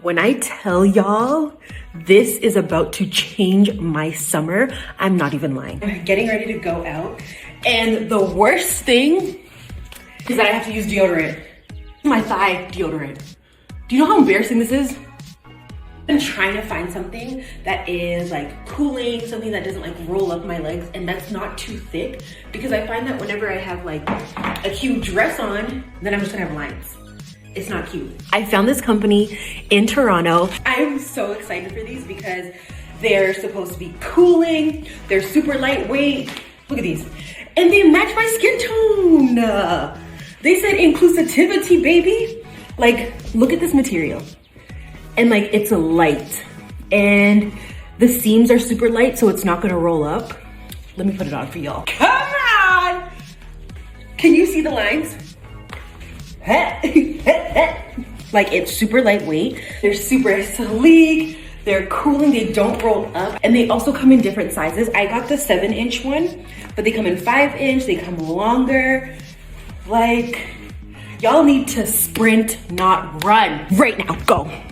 When I tell y'all, this is about to change my summer, I'm not even lying. I'm getting ready to go out, and the worst thing is that I have to use deodorant. My thigh deodorant. Do you know how embarrassing this is? I'm trying to find something that is like cooling, something that doesn't like roll up my legs and that's not too thick, because I find that whenever I have like a cute dress on, then I'm just gonna have lines. It's not cute. I found this company in Toronto. I'm so excited for these because they're supposed to be cooling. They're super lightweight. Look at these. And they match my skin tone. They said inclusivity, baby. Like, look at this material. And like, it's a light. And the seams are super light, so it's not gonna roll up. Let me put it on for y'all. Come on! Can you see the lines? Like, it's super lightweight. They're super sleek. They're cooling, they don't roll up. And they also come in different sizes. I got the 7-inch one, but they come in 5-inch, they come longer. Like, y'all need to sprint, not run. Right now, go.